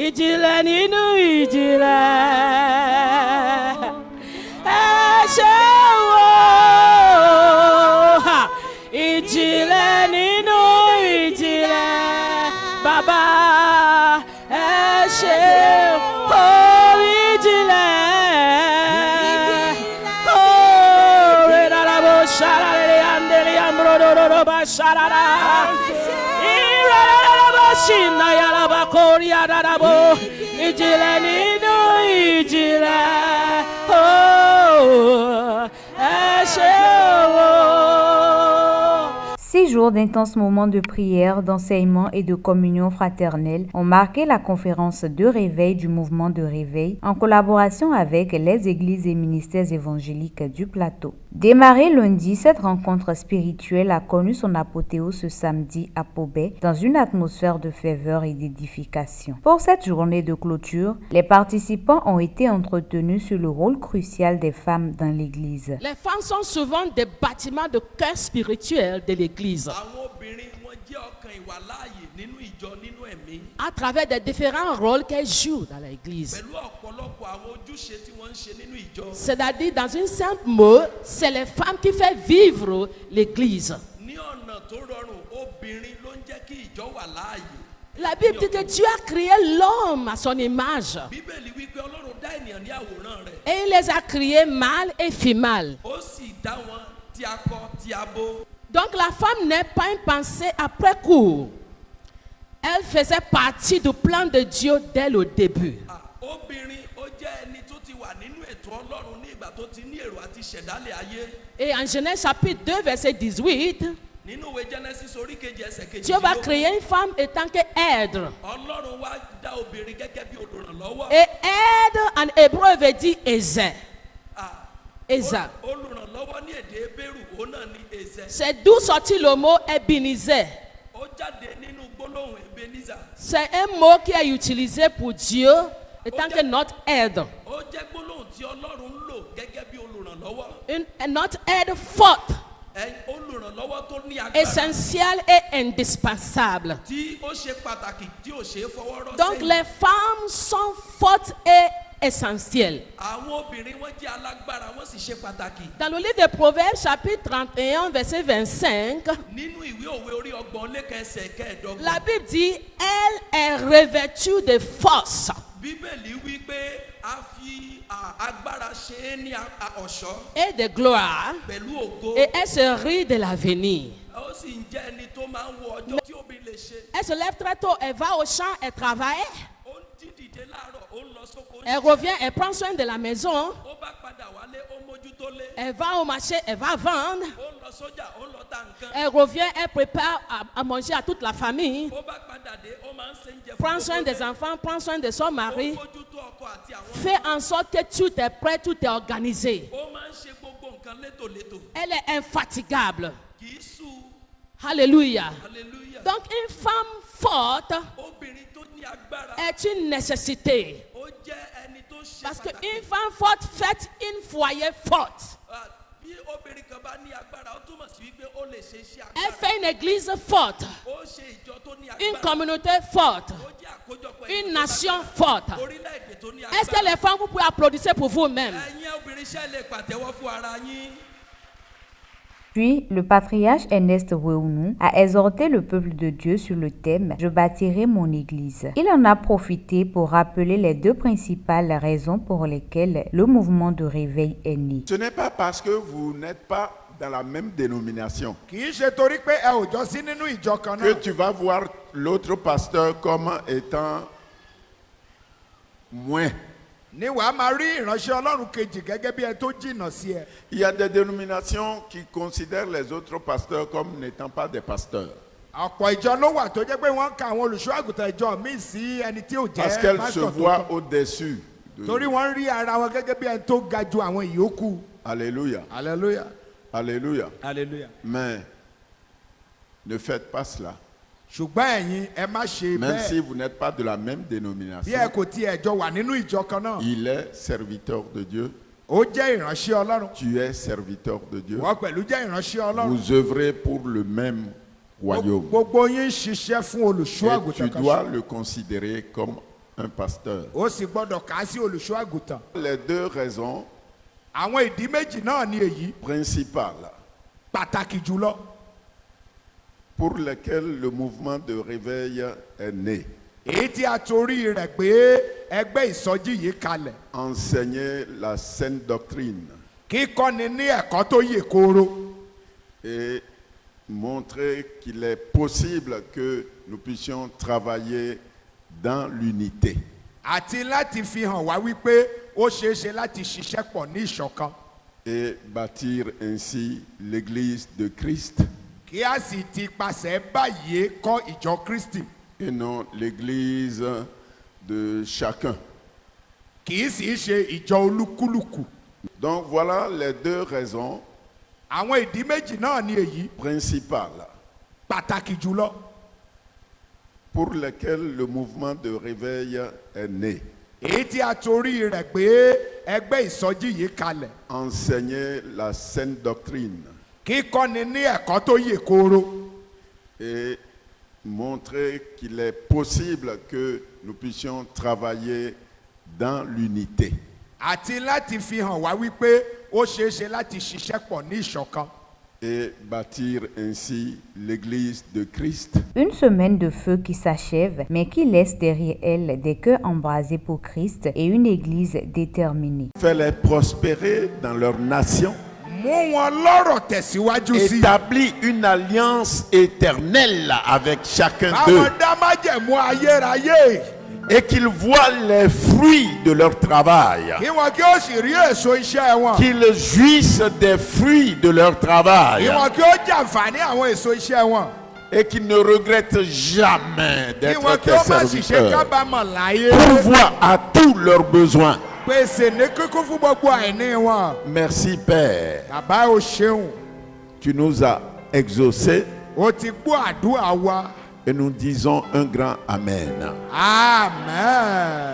ìjìnlẹ̀ nínú ìjìnlẹ̀. Ẹ ṣé o, ìjìnlẹ̀ nínú ìjìnlẹ̀. Bàbá ẹ ṣé o, ìjìnlẹ̀. Oh, rerarabo sharare andere amrodoro basharara. Irarabo shina yaraba koria darabo. Ìjìnlẹ̀ nínú ìjìnlẹ̀. Oh, ẹ ṣé o. 6 jours d'intenses moments de prière, d'enseignement et de communion fraternelle ont marqué la conférence de réveil du mouvement de réveil en collaboration avec les églises et ministères évangéliques du plateau. Démarrée lundi, cette rencontre spirituelle a connu son apothéose ce samedi à Pobet dans une atmosphère de ferveur et d'édification. Pour cette journée de clôture, les participants ont été entretenus sur le rôle crucial des femmes dans l'église. Les femmes sont souvent des bâtiments de cœur spirituel de l'église. À travers des différents rôles qu'elles jouent dans l'église. C'est-à-dire, dans une simple mot, c'est les femmes qui font vivre l'église. La Bible dit que Dieu a créé l'homme à son image. Et il les a créés mâles et femelles. Donc la femme n'est pas une pensée après coup. Elle faisait partie du plan de Dieu dès le début. Et en Genèse chapitre 2 verset 18, Dieu va créer une femme en tant qu'aide. Et aide en hébreu veut dire Eza. Eza. C'est d'où sorti le mot Ebenezer. C'est un mot qui est utilisé pour Dieu en tant que notre aide. Notre aide forte, essentielle et indispensable. Donc les femmes sont fortes et essentielles. Dans le livre de Proverbes, chapitre 31, verset 25, la Bible dit, elle est revêtue de force. Et de gloire. Et elle se rit de l'avenir. Elle se lève très tôt, elle va au champ, elle travaille. Elle revient, elle prend soin de la maison. Elle va au marché, elle va vendre. Elle revient, elle prépare à manger à toute la famille. Prend soin des enfants, prend soin de son mari. Fait en sorte que tout est prêt, tout est organisé. Elle est infatigable. Alléluia. Donc une femme forte est une nécessité. Parce qu'une femme forte fait une foyer forte. Elle fait une église forte, une communauté forte, une nation forte. Est-ce que les femmes, vous pouvez applaudir pour vous-même? Puis, le patriarche Ernest Weunou a exhorté le peuple de Dieu sur le thème « Je bâtirai mon église ». Il en a profité pour rappeler les deux principales raisons pour lesquelles le mouvement de réveil est né. Ce n'est pas parce que vous n'êtes pas dans la même dénomination que tu vas voir l'autre pasteur comme étant moins. Il y a des dénominations qui considèrent les autres pasteurs comme n'étant pas des pasteurs. Parce qu'elles se voient au-dessus. Alléluia. Alléluia. Alléluia. Alléluia. Mais ne faites pas cela. Même si vous n'êtes pas de la même dénomination, il est serviteur de Dieu. Tu es serviteur de Dieu. Vous œuvrez pour le même royaume. Et tu dois le considérer comme un pasteur. ó sì gbọ́dọ̀ kà á sí olùṣọ́ àgùntàn. Les deux raisons àwọn ìdí méjì náà ni èyí principales pàtàkì jùlọ pour lesquelles le mouvement de réveil est né. èyí tí a torí rẹ̀ gbé ẹgbẹ́ ìsọjí yìí kalẹ̀. Enseigner la saine doctrine kíkọ́ni ní ẹ̀kọ́ tó yè kooro. et montrer qu'il est possible que nous puissions travailler dans l'unité. àti láti fi hàn wá wípé ó ṣeé ṣe láti ṣiṣẹ́ pọ̀ ní ìṣọ̀kan. Et bâtir ainsi l'Église de Christ kí a sì ti pasẹ̀ báyìí kọ́ ìjọ Kristi. et non l'Église de chacun. kì í sì í ṣe ìjọ olúkúlùkù. Donc voilà les deux raisons àwọn ìdí méjì náà ni èyí principales pàtàkì jùlọ pour lesquelles le mouvement de réveil est né. èyí tí a torí rẹ̀ gbé ẹgbẹ́ ìsọjí yìí kalẹ̀. Enseigner la saine doctrine kíkọ́ni ní ẹ̀kọ́ tó yè kooro. et montrer qu'il est possible que nous puissions travailler dans l'unité. àti láti fi hàn wá wípé ó ṣeé ṣe láti ṣiṣẹ́ pọ̀ ní ìṣọ̀kan. Et bâtir ainsi l'Église de Christ. Une semaine de feu qui s'achève, mais qui laisse derrière elle des cœurs embrasés pour Christ et une église déterminée. Fais-les prospérer dans leur nation. mú wọn lọ́rọ̀ tẹ̀síwájú sí. Établis une alliance éternelle avec chacun d'eux. báwọn dá májẹ̀mú ayérayé. Et qu'ils voient les fruits de leur travail. kí wọn kí ó sì rí èso iṣẹ́ wọn. Qu'ils jouissent des fruits de leur travail. kí wọn kí ó jàǹfààní àwọn èso iṣẹ́ wọn. Et qu'ils ne regrettent jamais kí d'être wọn kí tes ó má sì ṣe serviteurs. kábàámọ̀ láyé. Pourvois à tous leurs besoins. pèsè ní kíkún fún gbogbo àìní wọn. Merci Père. bàbá o ṣeun. Tu nous as exaucés o ti gbọ́ àdúrà wa. et nous disons un grand Amen. Amen.